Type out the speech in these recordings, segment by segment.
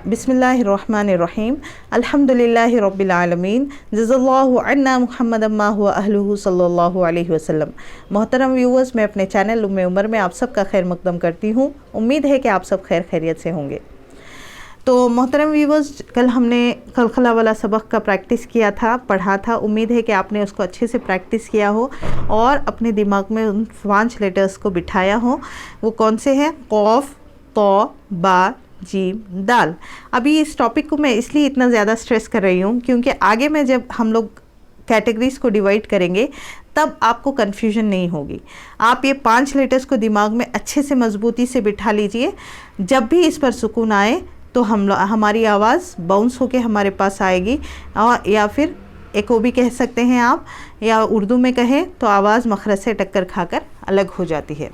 बिस्मिल्लाहिर्रहमानिर्रहीम अल्हम्दुलिल्लाहि रब्बिल आलमीन जज़ल्लाहु अन्ना मुहम्मदन मा हुवा अहलुहु सल्लल्लाहु अलैहि वसल्लम। मोहतरम व्यूअर्स, मैं अपने चैनल उम्मे उमर में आप सब का खैर मकदम करती हूँ। उम्मीद है कि आप सब खैर खैरियत से होंगे। तो मोहतरम व्यूअर्स, कल हमने खलखला वाला सबक का प्रैक्टिस किया था, पढ़ा था। उम्मीद है कि आपने उसको अच्छे से प्रैक्टिस किया हो और अपने दिमाग में उन 5 लेटर्स को बिठाया हो। वो कौन से हैं? कौफ, तो, बा, जीम, दाल। अभी इस टॉपिक को मैं इसलिए इतना ज़्यादा स्ट्रेस कर रही हूँ क्योंकि आगे में जब हम लोग कैटेगरीज को डिवाइड करेंगे तब आपको कन्फ्यूजन नहीं होगी। आप ये 5 लेटर्स को दिमाग में अच्छे से मजबूती से बिठा लीजिए। जब भी इस पर सुकून आए तो हमारी आवाज़ बाउंस होके हमारे पास आएगी, और या फिर एको भी कह सकते हैं आप, या उर्दू में कहें तो आवाज़ मखरज से टक्कर खाकर अलग हो जाती है।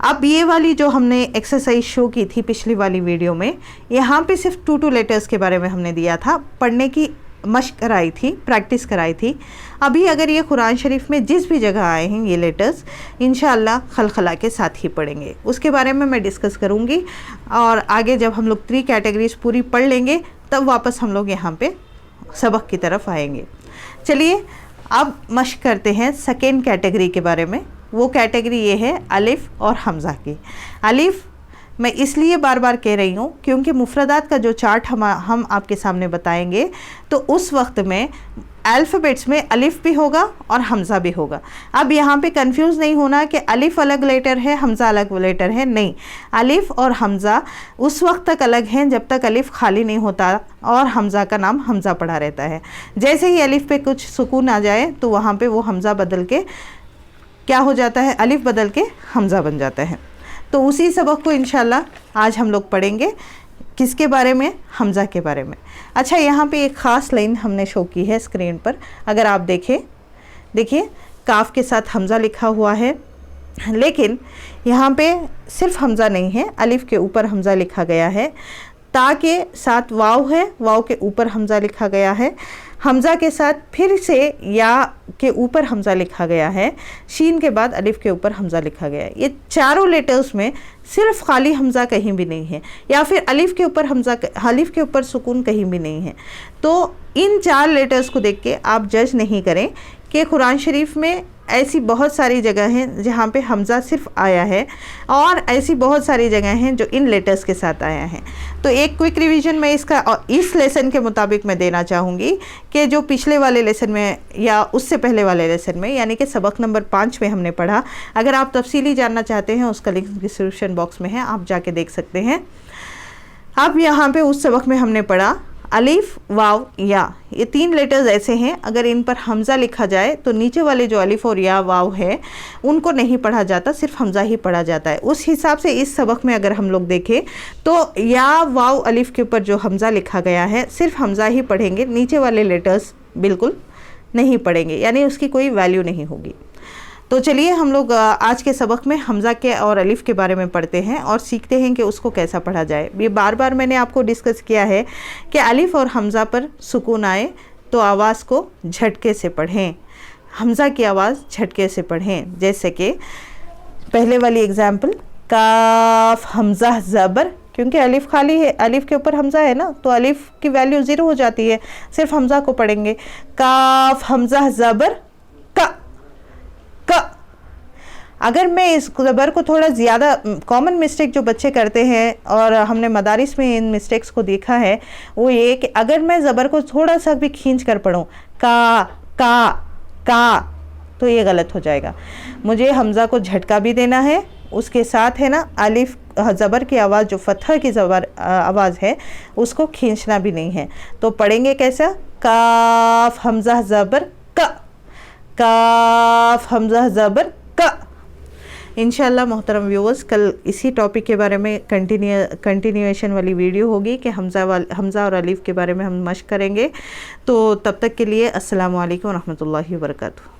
अब ये वाली जो हमने एक्सरसाइज शो की थी पिछली वाली वीडियो में, यहाँ पे सिर्फ 2 लेटर्स के बारे में हमने दिया था, पढ़ने की मशक कराई थी, प्रैक्टिस कराई थी। अभी अगर ये कुरान शरीफ में जिस भी जगह आए हैं ये लेटर्स, इंशाअल्लाह खलखला के साथ ही पढ़ेंगे। उसके बारे में मैं डिस्कस करूँगी, और आगे जब हम लोग 3 कैटेगरीज पूरी पढ़ लेंगे तब वापस हम लोग यहाँ पे सबक की तरफ आएंगे। चलिए अब मशक करते हैं सेकेंड कैटेगरी के बारे में। वो कैटेगरी ये है अलिफ और हमज़ा की। अलिफ मैं इसलिए बार बार कह रही हूँ क्योंकि मुफरदात का जो चार्ट हम आपके सामने बताएंगे तो उस वक्त में अल्फ़ाबेट्स में अलिफ भी होगा और हमज़ा भी होगा। अब यहाँ पे कंफ्यूज नहीं होना कि अलिफ अलग लेटर है, हमज़ा अलग लेटर है। नहीं, अलिफ और हमज़ा उस वक्त तक अलग हैं जब तक अलिफ खाली नहीं होता और हमज़ा का नाम हमज़ा पड़ा रहता है। जैसे ही अलिफ पे कुछ सुकून आ जाए तो वहाँ पे वो हमज़ा बदल के क्या हो जाता है? अलिफ बदल के हमज़ा बन जाता है। तो उसी सबक को इंशाल्लाह आज हम लोग पढ़ेंगे। किसके बारे में? हमज़ा के बारे में। अच्छा, यहाँ पे एक ख़ास लाइन हमने शो की है स्क्रीन पर, अगर आप देखिए काफ के साथ हमज़ा लिखा हुआ है, लेकिन यहाँ पे सिर्फ हमज़ा नहीं है, अलिफ के ऊपर हमज़ा लिखा गया है। ता के साथ वाव है, वाव के ऊपर हमज़ा लिखा गया है। हमज़ा के साथ फिर से या के ऊपर हमज़ा लिखा गया है। शीन के बाद अलिफ के ऊपर हमज़ा लिखा गया है। ये चारों लेटर्स में सिर्फ खाली हमज़ा कहीं भी नहीं है, या फिर अलिफ के ऊपर हमज़ा, अलिफ के ऊपर सुकून कहीं भी नहीं है। तो इन 4 लेटर्स को देख के आप जज नहीं करें कि कुरान शरीफ में ऐसी बहुत सारी जगह हैं जहाँ पे हमज़ा सिर्फ आया है, और ऐसी बहुत सारी जगह हैं जो इन लेटर्स के साथ आया है। तो एक क्विक रिवीजन मैं इसका इस लेसन के मुताबिक मैं देना चाहूँगी कि जो पिछले वाले लेसन में या उससे पहले वाले लेसन में, यानी कि सबक नंबर 5 में हमने पढ़ा। अगर आप तफसीली जानना चाहते हैं उसका लिंक डिस्क्रिप्शन बॉक्स में है, आप जाके देख सकते हैं। अब यहाँ पे उस सबक में हमने पढ़ा अलिफ, वाव, या, ये 3 लेटर्स ऐसे हैं अगर इन पर हमज़ा लिखा जाए तो नीचे वाले जो अलिफ और या वाव है उनको नहीं पढ़ा जाता, सिर्फ हमज़ा ही पढ़ा जाता है। उस हिसाब से इस सबक में अगर हम लोग देखें तो या वाव अलिफ के ऊपर जो हमज़ा लिखा गया है सिर्फ हमज़ा ही पढ़ेंगे, नीचे वाले लेटर्स बिल्कुल नहीं पढ़ेंगे, यानी उसकी कोई वैल्यू नहीं होगी। तो चलिए हम लोग आज के सबक में हमज़ा के और अलिफ के बारे में पढ़ते हैं और सीखते हैं कि उसको कैसा पढ़ा जाए। ये बार बार मैंने आपको डिस्कस किया है कि अलिफ और हमज़ा पर सुकून आए तो आवाज़ को झटके से पढ़ें, हमज़ा की आवाज़ झटके से पढ़ें। जैसे कि पहले वाली एग्ज़ाम्पल, काफ हमज़ा ज़बर, क्योंकि अलिफ खाली है, अलिफ के ऊपर हमज़ा है ना, तो अलिफ की वैल्यू 0 हो जाती है, सिर्फ हमज़ा को पढ़ेंगे। काफ हमज़ा ज़बर का। अगर मैं इस ज़बर को थोड़ा ज़्यादा, कॉमन मिस्टेक जो बच्चे करते हैं और हमने मदारिस में इन मिस्टेक्स को देखा है, वो ये कि अगर मैं ज़बर को थोड़ा सा भी खींच कर पढ़ूँ, का, तो ये गलत हो जाएगा। मुझे हमज़ा को झटका भी देना है, उसके साथ है ना अलिफ ज़बर की आवाज़ जो फतह की ज़बर आवाज़ है उसको खींचना भी नहीं है। तो पढ़ेंगे कैसा? काफ हमज़ा ज़बर का, काफ हमज़ा ज़बर का। इंशाअल्लाह मोहतरम व्यूअर्स, कल इसी टॉपिक के बारे में कंटिन्यूएशन वाली वीडियो होगी कि हमज़ा और अलिफ के बारे में हम मशक करेंगे। तो तब तक के लिए अस्सलामु अलैकुम व रहमतुल्लाहि व बरकातुहू।